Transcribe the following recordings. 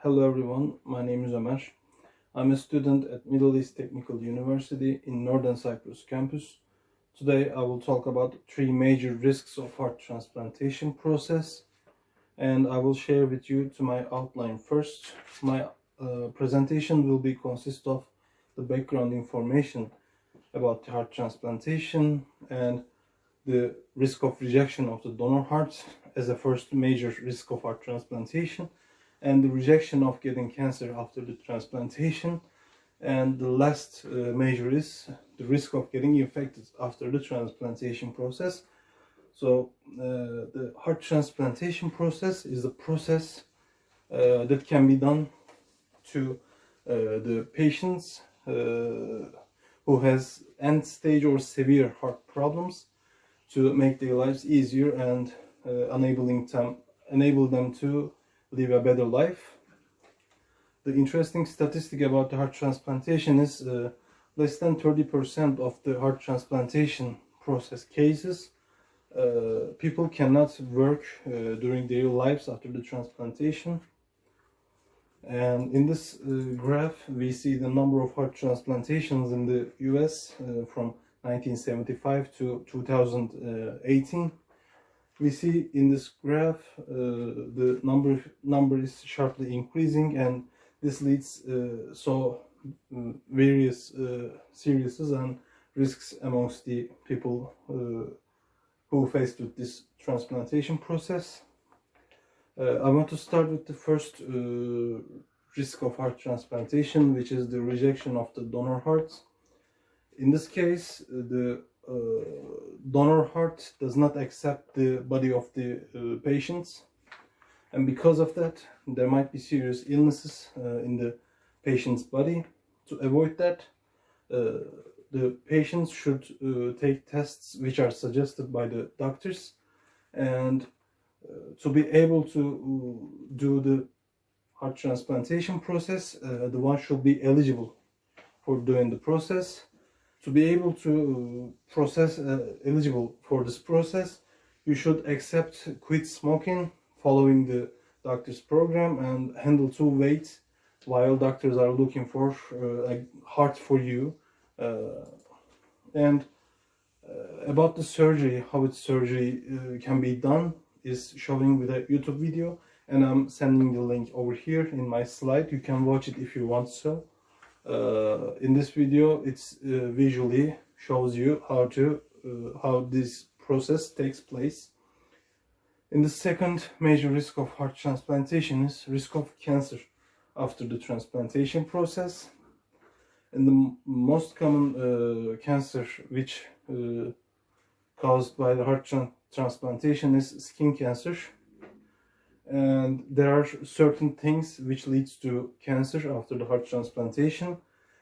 Hello everyone, my name is Ömer. I'm a student at Middle East Technical University in Northern Cyprus campus. Today I will talk about three major risks of heart transplantation process, and I will share with you to my outline first. My presentation will be consist of the background information about the heart transplantation and the risk of rejection of the donor heart as a first major risk of heart transplantation, and the rejection of getting cancer after the transplantation, and the last major is the risk of getting infected after the transplantation process. So the heart transplantation process is a process that can be done to the patients who has end stage or severe heart problems, to make their lives easier and enable them to live a better life. The interesting statistic about the heart transplantation is less than 30% of the heart transplantation process cases, people cannot work during their lives after the transplantation. And in this graph we see the number of heart transplantations in the US from 1975 to 2018. We see in this graph the number is sharply increasing, and this leads various seriousness and risks amongst the people who faced with this transplantation process. I want to start with the first risk of heart transplantation, which is the rejection of the donor heart. In this case, the donor heart does not accept the body of the patients, and because of that there might be serious illnesses in the patient's body. To avoid that, the patients should take tests which are suggested by the doctors, and to be able to do the heart transplantation process, the one should be eligible for doing the process. To be able to eligible for this process, you should accept quit smoking following the doctor's program, and handle 2 weights while doctors are looking for a heart for you. And about the surgery, how surgery can be done is showing with a YouTube video, and I'm sending the link over here in my slide. You can watch it if you want so. In this video it's visually shows you how this process takes place. In the second major risk of heart transplantation is risk of cancer after the transplantation process. And the most common cancer which caused by the heart transplantation is skin cancer, and there are certain things which leads to cancer after the heart transplantation,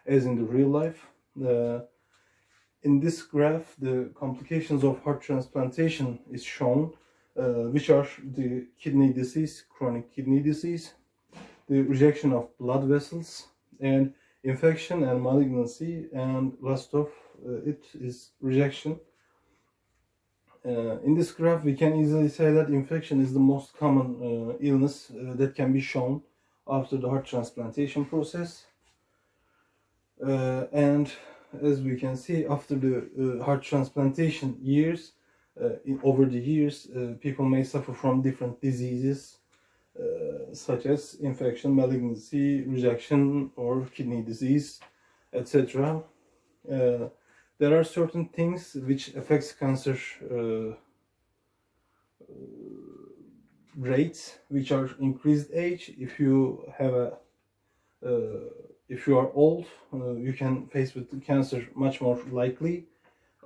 as in the real life. In this graph the complications of heart transplantation is shown, which are the kidney disease, chronic kidney disease, the rejection of blood vessels, and infection and malignancy, and last of it is rejection. In this graph we can easily say that infection is the most common illness that can be shown after the heart transplantation process. And as we can see, after the heart transplantation years, over the years, people may suffer from different diseases such as infection, malignancy, rejection, or kidney disease, etc. There are certain things which affects cancer rates, which are increased age. If you have if you are old, you can face with cancer much more likely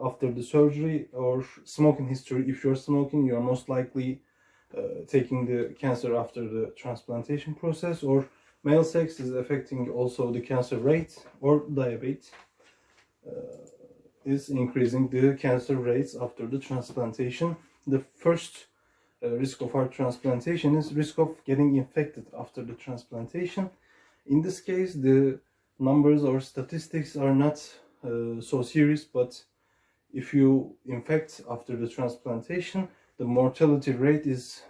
after the surgery, or smoking history. If you're smoking, you are most likely taking the cancer after the transplantation process, or male sex is affecting also the cancer rate, or diabetes is increasing the cancer rates after the transplantation. The first risk of heart transplantation is risk of getting infected after the transplantation. In this case the numbers or statistics are not so serious, but if you infect after the transplantation, the mortality rate is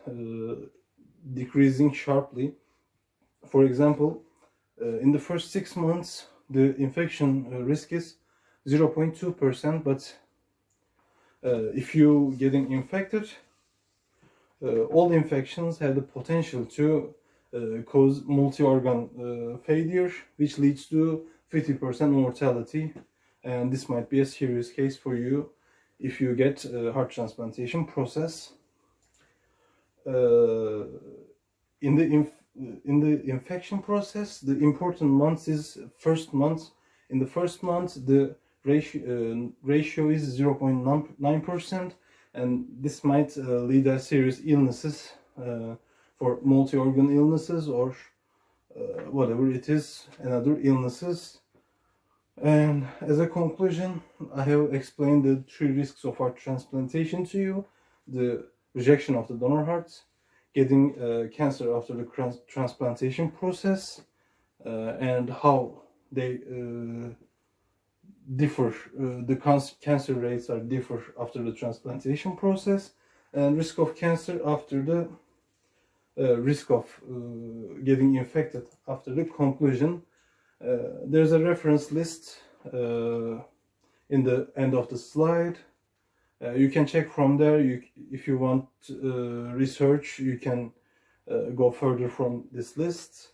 decreasing sharply For example, in the first 6 months, the infection risk is 0.2%, but if you getting infected, all infections have the potential to cause multi-organ failure, which leads to 50% mortality, and this might be a serious case for you if you get a heart transplantation process. In the infection process, the important months is first month. In the first month, the ratio is 0.9%, and this might lead to serious illnesses, for multi-organ illnesses or whatever it is, and other illnesses. And as a conclusion, I have explained the 3 risks of heart transplantation to you: the rejection of the donor heart, getting cancer after the transplantation process, and how they differ. The cancer rates are differ after the transplantation process, and risk of cancer after the risk of getting infected after the conclusion. There's a reference list in the end of the slide. You can check from there. If you want research, you can go further from this list.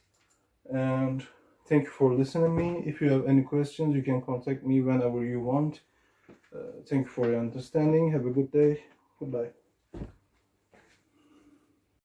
And thank you for listening to me. If you have any questions, you can contact me whenever you want. Thank you for your understanding. Have a good day. Goodbye.